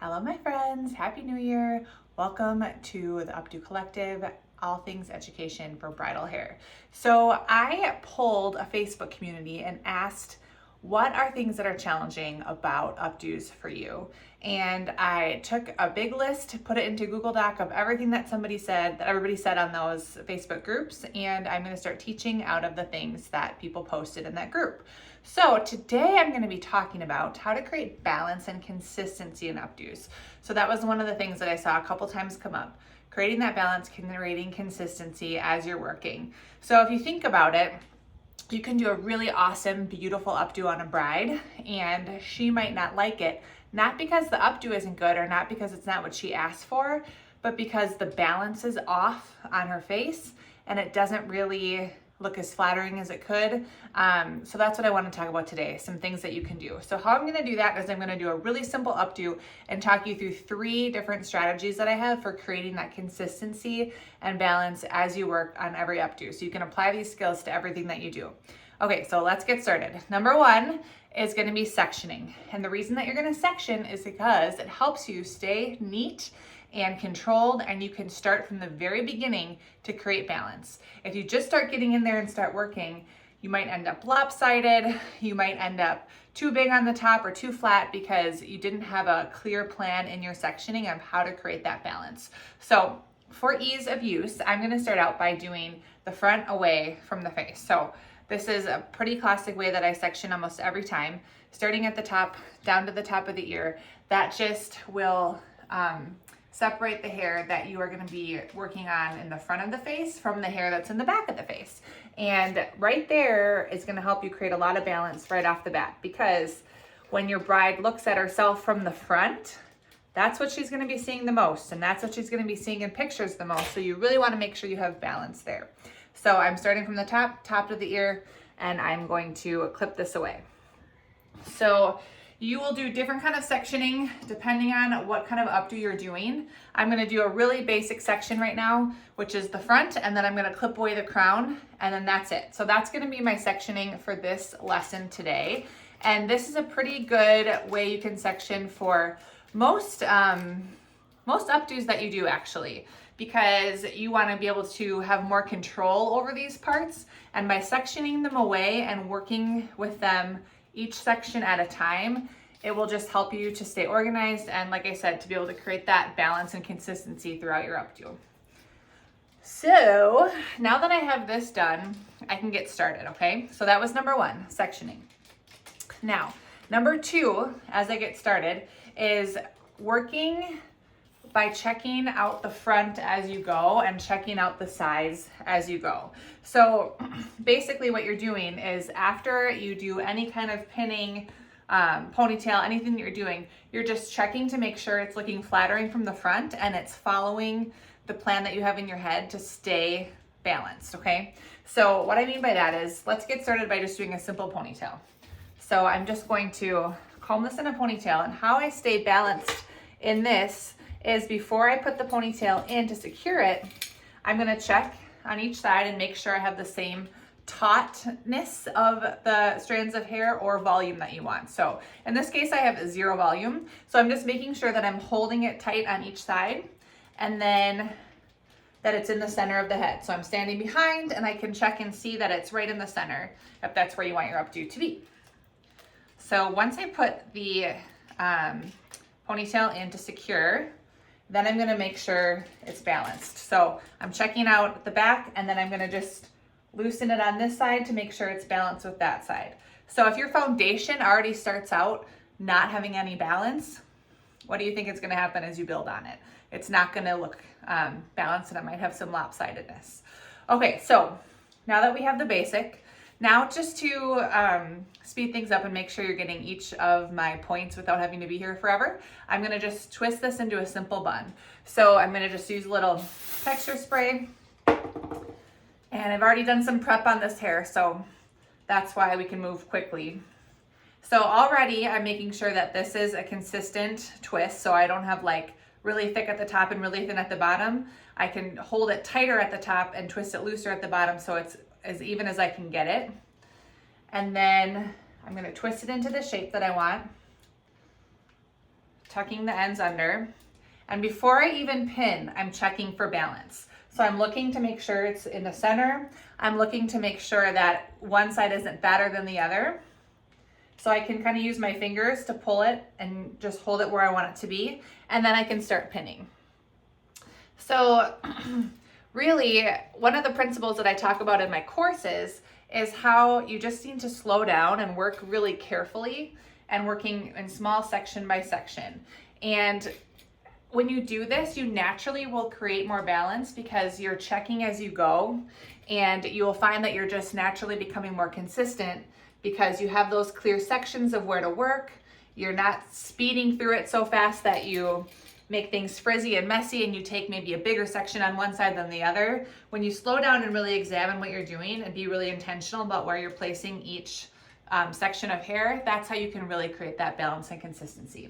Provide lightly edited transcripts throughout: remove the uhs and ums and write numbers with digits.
Hello, my friends. Happy New Year. Welcome to the Updo Collective, all things education for bridal hair. So I polled a Facebook community and asked, what are things that are challenging about updos for you? And I took a big list, put it into Google Doc of everything that everybody said on those Facebook groups, and I'm going to start teaching out of the things that people posted in that group. So today I'm going to be talking about how to create balance and consistency in updos. So that was one of the things that I saw a couple times come up. Creating that balance, creating consistency as you're working. So if you think about it, you can do a really awesome, beautiful updo on a bride, and she might not like it, not because the updo isn't good or not because it's not what she asked for, but because the balance is off on her face and it doesn't really look as flattering as it could. So that's what I want to talk about today, some things that you can do. So how I'm going to do that is I'm going to do a really simple updo and talk you through 3 different strategies that I have for creating that consistency and balance as you work on every updo. So you can apply these skills to everything that you do. Okay, so let's get started. Number 1 is going to be sectioning. And the reason that you're going to section is because it helps you stay neat and controlled, and you can start from the very beginning to create balance. If you just start getting in there and start working, you might end up lopsided, you might end up too big on the top or too flat because you didn't have a clear plan in your sectioning of how to create that balance. So for ease of use, I'm gonna start out by doing the front away from the face. So this is a pretty classic way that I section almost every time, starting at the top, down to the top of the ear. That just will separate the hair that you are going to be working on in the front of the face from the hair that's in the back of the face. And right there is going to help you create a lot of balance right off the bat, because when your bride looks at herself from the front, that's what she's going to be seeing the most, and that's what she's going to be seeing in pictures the most. So you really want to make sure you have balance there. So I'm starting from the top of the ear, and I'm going to clip this away. So you will do different kind of sectioning depending on what kind of updo you're doing. I'm gonna do a really basic section right now, which is the front, and then I'm gonna clip away the crown, and then that's it. So that's gonna be my sectioning for this lesson today. And this is a pretty good way you can section for most updos that you do, actually, because you wanna be able to have more control over these parts. And by sectioning them away and working with them each section at a time, it will just help you to stay organized and, like I said, to be able to create that balance and consistency throughout your updo. So now that I have this done, I can get started, okay? So that was number 1, sectioning. Now, number 2, as I get started, is working by checking out the front as you go and checking out the sides as you go. So basically what you're doing is, after you do any kind of pinning, ponytail, anything that you're doing, you're just checking to make sure it's looking flattering from the front and it's following the plan that you have in your head to stay balanced, okay? So what I mean by that is, let's get started by just doing a simple ponytail. So I'm just going to comb this in a ponytail, and how I stay balanced in this is, before I put the ponytail in to secure it, I'm gonna check on each side and make sure I have the same tautness of the strands of hair or volume that you want. So in this case, I have 0 volume. So I'm just making sure that I'm holding it tight on each side, and then that it's in the center of the head. So I'm standing behind, and I can check and see that it's right in the center, if that's where you want your updo to be. So once I put the ponytail in to secure, then I'm gonna make sure it's balanced. So I'm checking out the back, and then I'm gonna just loosen it on this side to make sure it's balanced with that side. So if your foundation already starts out not having any balance, what do you think is gonna happen as you build on it? It's not gonna look balanced, and it might have some lopsidedness. Okay, so now that we have the basic, now just to speed things up and make sure you're getting each of my points without having to be here forever, I'm gonna just twist this into a simple bun. So I'm gonna just use a little texture spray, and I've already done some prep on this hair, so that's why we can move quickly. So already I'm making sure that this is a consistent twist, so I don't have like really thick at the top and really thin at the bottom. I can hold it tighter at the top and twist it looser at the bottom, so it's as even as I can get it. And then I'm gonna twist it into the shape that I want. tucking the ends under. And before I even pin, I'm checking for balance. So I'm looking to make sure it's in the center. I'm looking to make sure that one side isn't fatter than the other. So I can kind of use my fingers to pull it and just hold it where I want it to be. And then I can start pinning. So really, one of the principles that I talk about in my courses is how you just need to slow down and work really carefully and working in small section by section. And when you do this, you naturally will create more balance because you're checking as you go, and you will find that you're just naturally becoming more consistent because you have those clear sections of where to work. You're not speeding through it so fast that you make things frizzy and messy and you take maybe a bigger section on one side than the other. When you slow down and really examine what you're doing and be really intentional about where you're placing each section of hair, that's how you can really create that balance and consistency.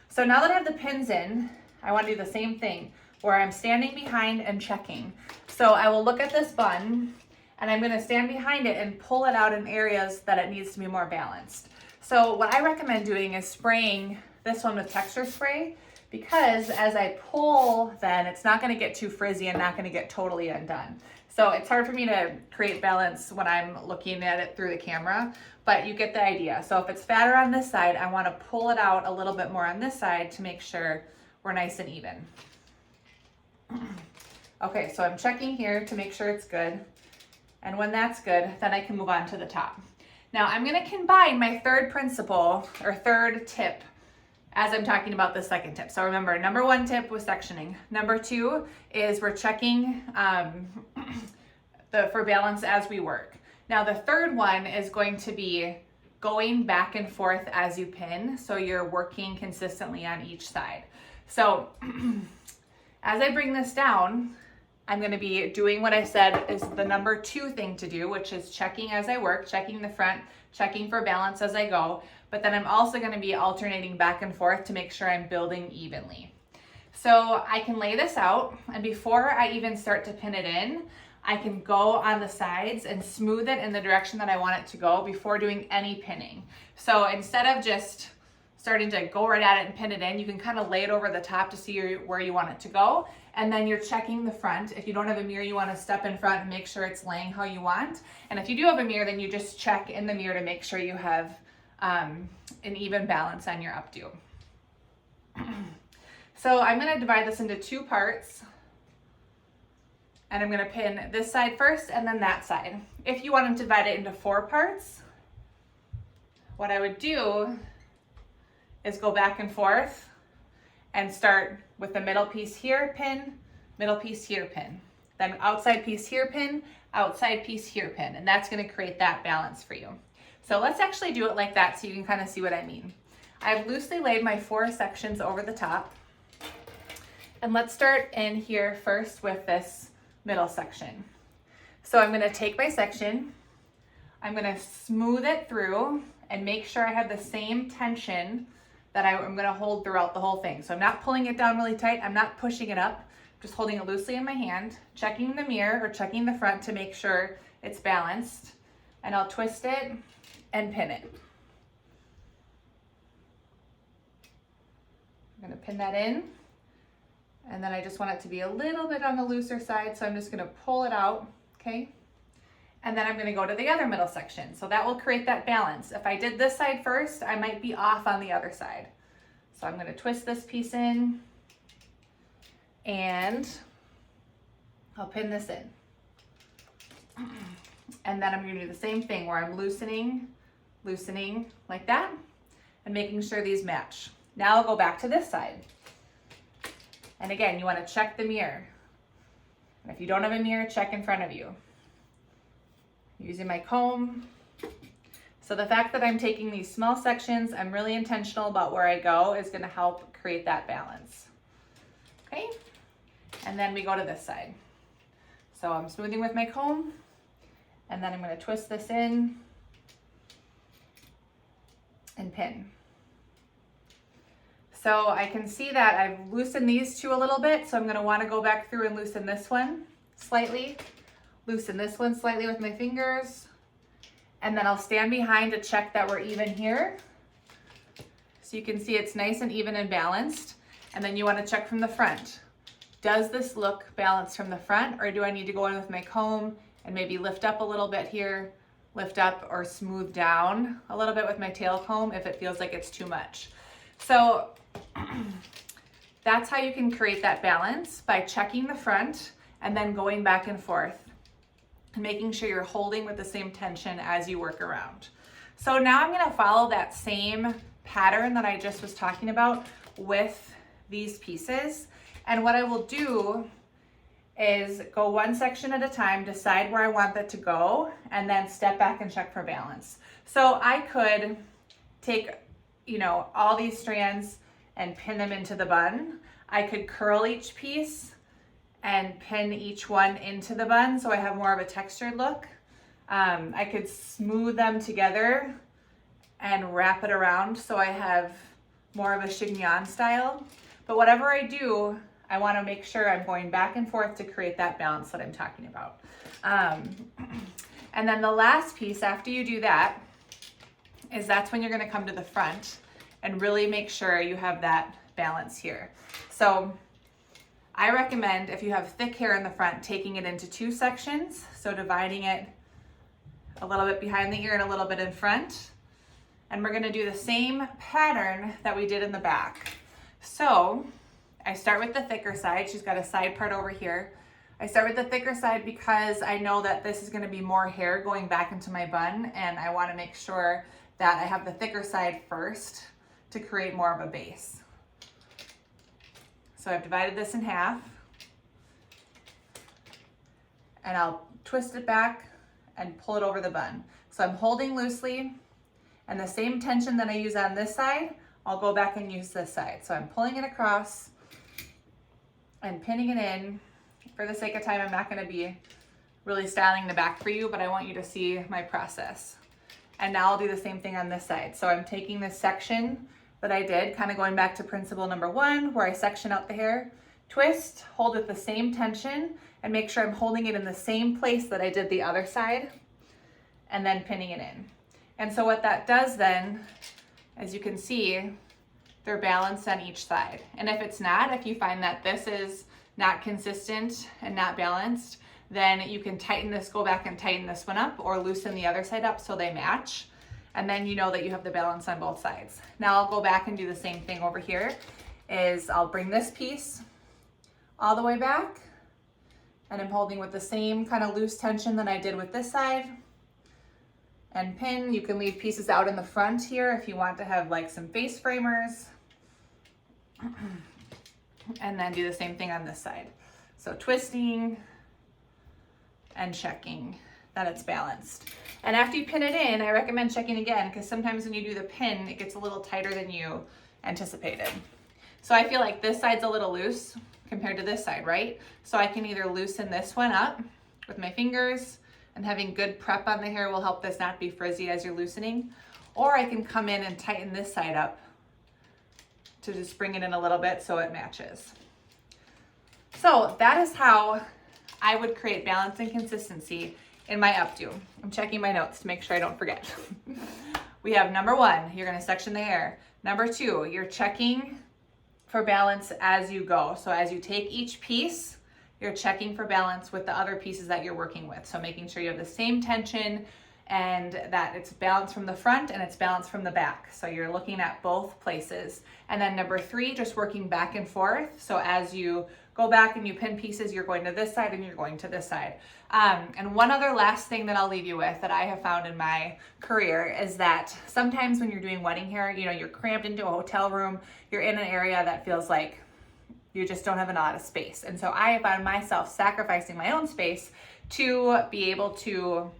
So now that I have the pins in, I want to do the same thing where I'm standing behind and checking. So I will look at this bun and I'm going to stand behind it and pull it out in areas that it needs to be more balanced. So what I recommend doing is spraying this one with texture spray, because as I pull, then it's not going to get too frizzy and not going to get totally undone. So it's hard for me to create balance when I'm looking at it through the camera, but you get the idea. So if it's fatter on this side, I want to pull it out a little bit more on this side to make sure we're nice and even. Okay, so I'm checking here to make sure it's good. And when that's good, then I can move on to the top. Now I'm going to combine my third principle or third tip as I'm talking about the second tip. So remember, number one tip was sectioning. Number two is we're checking for balance as we work. Now the third one is going to be going back and forth as you pin, so you're working consistently on each side. So as I bring this down, I'm going to be doing what I said is the number two thing to do, which is checking as I work, checking the front, checking for balance as I go. But then I'm also going to be alternating back and forth to make sure I'm building evenly. So I can lay this out, and before I even start to pin it in, I can go on the sides and smooth it in the direction that I want it to go before doing any pinning. So instead of just starting to go right at it and pin it in, you can kind of lay it over the top to see where you want it to go. And then you're checking the front. If you don't have a mirror, you want to step in front and make sure it's laying how you want. And if you do have a mirror, then you just check in the mirror to make sure you have an even balance on your updo. So I'm going to divide this into two parts. And I'm going to pin this side first and then that side. If you want to divide it into 4 parts, what I would do is go back and forth and start with the middle piece here, pin, middle piece here, pin. Then outside piece here, pin, outside piece here, pin. And that's going to create that balance for you. So let's actually do it like that so you can kind of see what I mean. I've loosely laid my 4 sections over the top. And let's start in here first with this middle section. So I'm going to take my section, I'm going to smooth it through and make sure I have the same tension that I'm going to hold throughout the whole thing. So I'm not pulling it down really tight, I'm not pushing it up, just holding it loosely in my hand, checking the mirror or checking the front to make sure it's balanced, and I'll twist it and pin it. I'm going to pin that in. And then I just want it to be a little bit on the looser side, so I'm just going to pull it out, okay? And then I'm going to go to the other middle section. So that will create that balance. If I did this side first, I might be off on the other side. So I'm going to twist this piece in, and I'll pin this in. And then I'm going to do the same thing where I'm loosening like that, and making sure these match. Now I'll go back to this side. And again, you want to check the mirror. And if you don't have a mirror, check in front of you. Using my comb. So the fact that I'm taking these small sections, I'm really intentional about where I go, is going to help create that balance. Okay? And then we go to this side. So I'm smoothing with my comb, and then I'm going to twist this in and pin. So I can see that I've loosened these two a little bit, so I'm going to want to go back through and loosen this one slightly, loosen this one slightly with my fingers, and then I'll stand behind to check that we're even here. So you can see it's nice and even and balanced. And then you want to check from the front. Does this look balanced from the front, or do I need to go in with my comb and maybe lift up a little bit here, lift up or smooth down a little bit with my tail comb if it feels like it's too much? So that's how you can create that balance, by checking the front and then going back and forth and making sure you're holding with the same tension as you work around. So now I'm gonna follow that same pattern that I just was talking about with these pieces. And what I will do is go one section at a time, decide where I want that to go, and then step back and check for balance. So I could take, all these strands and pin them into the bun. I could curl each piece and pin each one into the bun so I have more of a textured look. I could smooth them together and wrap it around so I have more of a chignon style. But whatever I do, I want to make sure I'm going back and forth to create that balance that I'm talking about. And then the last piece after you do that is that's when you're going to come to the front and really make sure you have that balance here. So I recommend, if you have thick hair in the front, taking it into two sections. So dividing it a little bit behind the ear and a little bit in front. And we're going to do the same pattern that we did in the back. So I start with the thicker side. She's got a side part over here. I start with the thicker side because I know that this is going to be more hair going back into my bun, and I want to make sure that I have the thicker side first to create more of a base. So I've divided this in half, and I'll twist it back and pull it over the bun. So I'm holding loosely, and the same tension that I use on this side, I'll go back and use this side. So I'm pulling it across and pinning it in. For the sake of time, I'm not going to be really styling the back for you, but I want you to see my process. And now I'll do the same thing on this side. So I'm taking this section that I did, kind of going back to principle number 1, where I section out the hair, twist, hold with the same tension, and make sure I'm holding it in the same place that I did the other side, and then pinning it in. And so what that does then, as you can see, they're balanced on each side. And if it's not, if you find that this is not consistent and not balanced, then you can tighten this, go back and tighten this one up, or loosen the other side up so they match. And then you know that you have the balance on both sides. Now I'll go back and do the same thing over here. I'll bring this piece all the way back, and I'm holding with the same kind of loose tension that I did with this side, and pin. You can leave pieces out in the front here if you want to have like some face framers. And then do the same thing on this side. So twisting and checking that it's balanced. And after you pin it in, I recommend checking again, because sometimes when you do the pin, it gets a little tighter than you anticipated. So I feel like this side's a little loose compared to this side, right? So I can either loosen this one up with my fingers, and having good prep on the hair will help this not be frizzy as you're loosening, or I can come in and tighten this side up to just bring it in a little bit so it matches. So that is how I would create balance and consistency in my updo. I'm checking my notes to make sure I don't forget. We have number 1, you're gonna section the hair. Number 2, you're checking for balance as you go. So as you take each piece, you're checking for balance with the other pieces that you're working with. So making sure you have the same tension and that it's balanced from the front and it's balanced from the back. So you're looking at both places. And then number 3, just working back and forth. So as you go back and you pin pieces, you're going to this side and you're going to this side. And one other last thing that I'll leave you with that I have found in my career is that sometimes when you're doing wedding hair, you're cramped into a hotel room, you're in an area that feels like you just don't have a lot of space. And so I found myself sacrificing my own space to be able to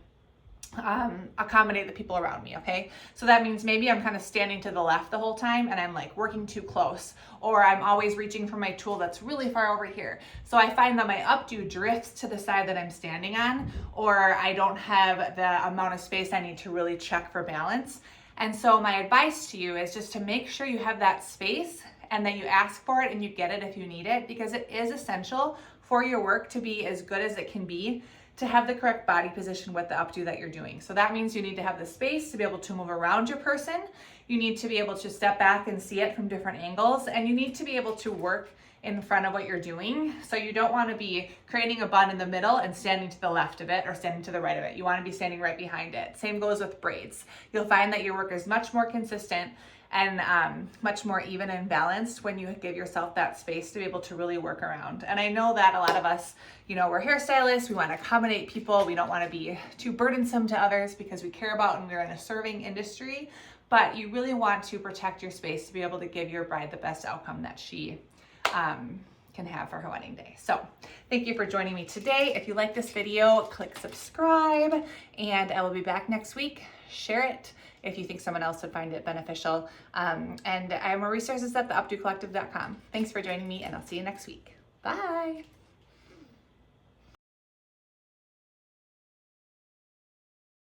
accommodate the people around me, okay? So that means maybe I'm kind of standing to the left the whole time and I'm like working too close, or I'm always reaching for my tool that's really far over here. So I find that my updo drifts to the side that I'm standing on, or I don't have the amount of space I need to really check for balance. And so my advice to you is just to make sure you have that space and that you ask for it and you get it if you need it, because it is essential for your work to be as good as it can be, to have the correct body position with the updo that you're doing. So that means you need to have the space to be able to move around your person. You need to be able to step back and see it from different angles, and you need to be able to work in front of what you're doing. So you don't want to be creating a bun in the middle and standing to the left of it or standing to the right of it. You want to be standing right behind it. Same goes with braids. You'll find that your work is much more consistent and much more even and balanced when you give yourself that space to be able to really work around. And I know that a lot of us, we're hairstylists, we want to accommodate people, we don't want to be too burdensome to others because we care about and we're in a serving industry, but you really want to protect your space to be able to give your bride the best outcome that she can have for her wedding day. So thank you for joining me today. If you like this video, click subscribe, and I will be back next week. Share it if you think someone else would find it beneficial. And I have more resources at the updocollective.com. Thanks for joining me, and I'll see you next week. Bye.